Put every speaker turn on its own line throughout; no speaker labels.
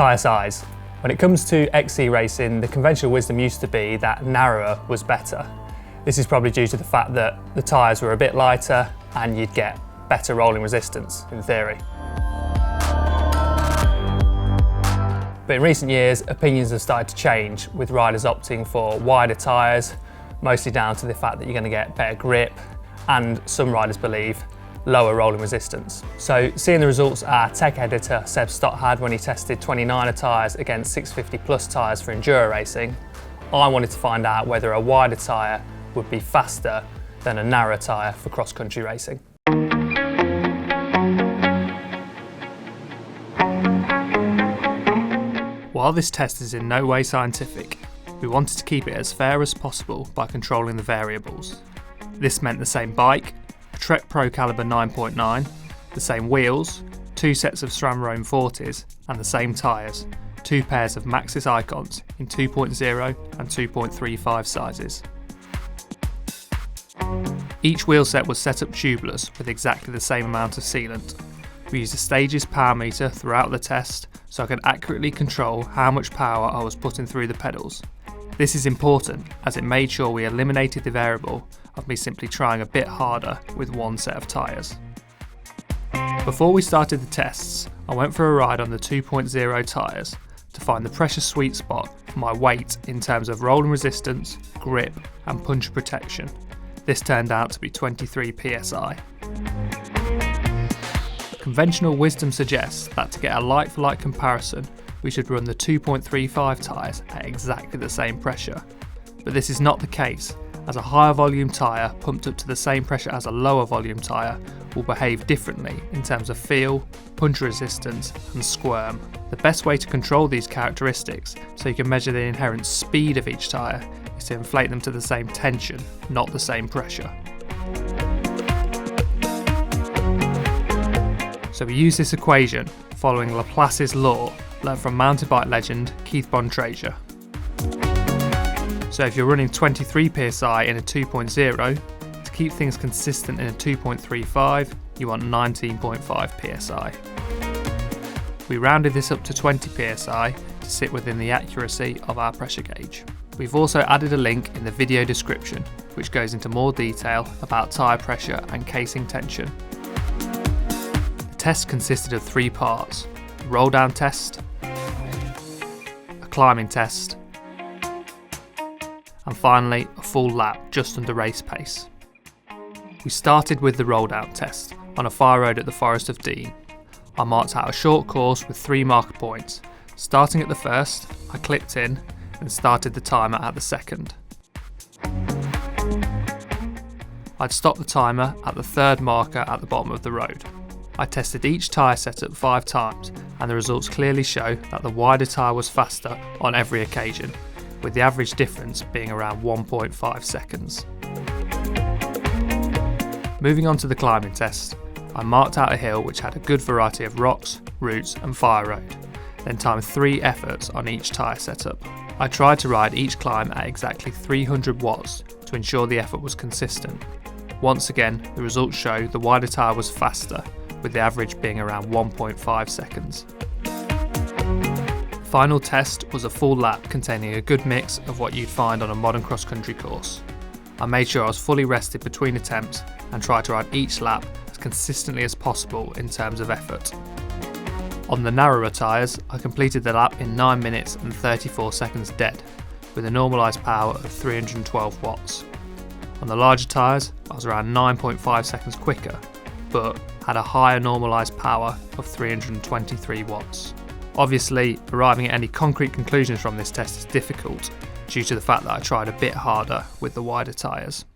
Tyre size. When it comes to XC racing, the conventional wisdom used to be that narrower was better. This is probably due to the fact that the tyres were a bit lighter and you'd get better rolling resistance, in theory. But in recent years, opinions have started to change, with riders opting for wider tyres, mostly down to the fact that you're going to get better grip, and some riders believe lower rolling resistance. So seeing the results our tech editor Seb Stott had when he tested 29er tyres against 650 plus tyres for enduro racing, I wanted to find out whether a wider tyre would be faster than a narrow tyre for cross-country racing. While this test is in no way scientific, we wanted to keep it as fair as possible by controlling the variables. This meant the same bike, a Trek Pro caliber 9.9, the same wheels, 2 sets of SRAM Rome 40s, and the same tyres, 2 pairs of Maxxis Icons in 2.0 and 2.35 sizes. Each wheel set was set up tubeless with exactly the same amount of sealant. We used a Stages power meter throughout the test so I could accurately control how much power I was putting through the pedals. This is important as it made sure we eliminated the variable of me simply trying a bit harder with one set of tyres. Before we started the tests, I went for a ride on the 2.0 tyres to find the pressure sweet spot for my weight in terms of rolling resistance, grip and puncture protection. This turned out to be 23 psi. Conventional wisdom suggests that to get a like-for-like comparison, we should run the 2.35 tyres at exactly the same pressure. But this is not the case, as a higher volume tyre pumped up to the same pressure as a lower volume tyre will behave differently in terms of feel, puncture resistance and squirm. The best way to control these characteristics so you can measure the inherent speed of each tyre is to inflate them to the same tension, not the same pressure. So we use this equation following Laplace's law, learned from mountain bike legend Keith Bontrager. So if you're running 23 psi in a 2.0, to keep things consistent in a 2.35, you want 19.5 psi. We rounded this up to 20 psi to sit within the accuracy of our pressure gauge. We've also added a link in the video description, which goes into more detail about tyre pressure and casing tension. The test consisted of 3 parts: a roll down test, a climbing test, and finally a full lap just under race pace. We started with the roll down test on a fire road at the Forest of Dean. I marked out a short course with 3 marker points. Starting at the first, I clicked in and started the timer at the second. I'd stop the timer at the 3rd marker at the bottom of the road. I tested each tyre setup 5 times and the results clearly show that the wider tyre was faster on every occasion, with the average difference being around 1.5 seconds. Moving on to the climbing test, I marked out a hill which had a good variety of rocks, roots and fire road, then timed 3 efforts on each tyre setup. I tried to ride each climb at exactly 300 watts to ensure the effort was consistent. Once again, the results show the wider tyre was faster, with the average being around 1.5 seconds. The final test was a full lap containing a good mix of what you'd find on a modern cross-country course. I made sure I was fully rested between attempts and tried to ride each lap as consistently as possible in terms of effort. On the narrower tyres, I completed the lap in 9 minutes and 34 seconds dead, with a normalised power of 312 watts. On the larger tyres, I was around 9.5 seconds quicker, but had a higher normalised power of 323 watts. Obviously, arriving at any concrete conclusions from this test is difficult due to the fact that I tried a bit harder with the wider tyres.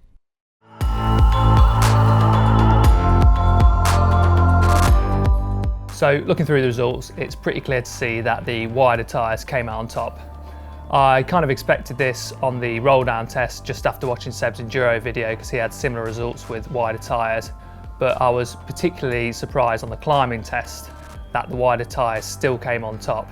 So looking through the results, it's pretty clear to see that the wider tyres came out on top. I kind of expected this on the roll down test just after watching Seb's enduro video because he had similar results with wider tyres, but I was particularly surprised on the climbing test that the wider tyres still came on top.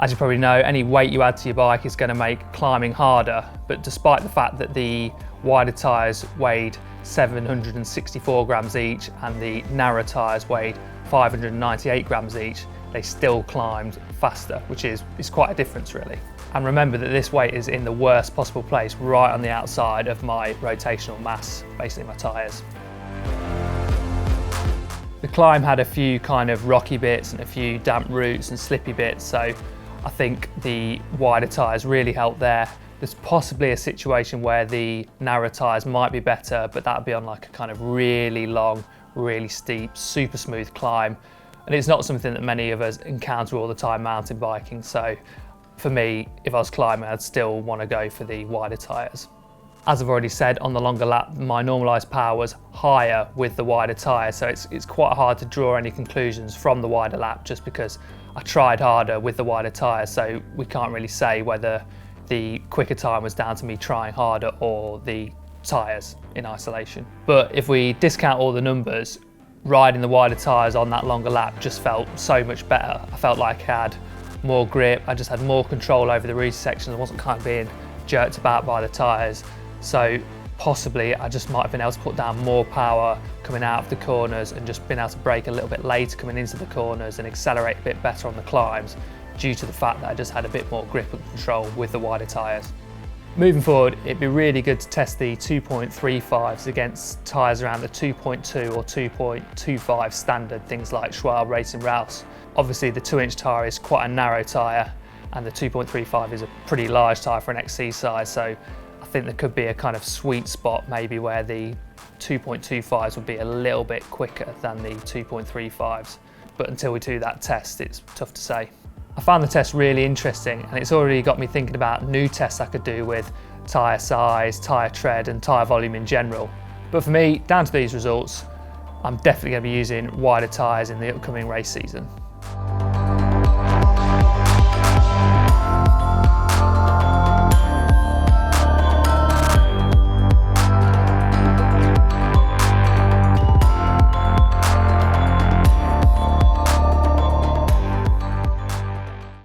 As you probably know, any weight you add to your bike is going to make climbing harder, but despite the fact that the wider tyres weighed 764 grams each and the narrow tyres weighed 598 grams each, they still climbed faster, which is quite a difference really. And remember that this weight is in the worst possible place, right on the outside of my rotational mass, basically my tyres. The climb had a few kind of rocky bits and a few damp roots and slippy bits, so I think the wider tyres really helped there. There's possibly a situation where the narrow tyres might be better, but that would be on like a kind of really long, really steep, super smooth climb. And it's not something that many of us encounter all the time mountain biking. So for me, if I was climbing, I'd still want to go for the wider tyres. As I've already said, on the longer lap, my normalised power was higher with the wider tyre. So it's quite hard to draw any conclusions from the wider lap just because I tried harder with the wider tyre. So we can't really say whether the quicker time was down to me trying harder or the tyres in isolation. But if we discount all the numbers, riding the wider tyres on that longer lap just felt so much better. I felt like I had more grip, I just had more control over the rooty sections. I wasn't kind of being jerked about by the tyres. So possibly I just might have been able to put down more power coming out of the corners and just been able to brake a little bit later coming into the corners and accelerate a bit better on the climbs, due to the fact that I just had a bit more grip and control with the wider tyres. Moving forward, it'd be really good to test the 2.35s against tyres around the 2.2 or 2.25 standard, things like Schwalbe Racing Rouse. Obviously the 2-inch tyre is quite a narrow tyre and the 2.35 is a pretty large tyre for an XC size, so I think there could be a kind of sweet spot maybe where the 2.25s would be a little bit quicker than the 2.35s. But until we do that test, it's tough to say. I found the test really interesting and it's already got me thinking about new tests I could do with tyre size, tyre tread and tyre volume in general. But for me, down to these results, I'm definitely going to be using wider tyres in the upcoming race season.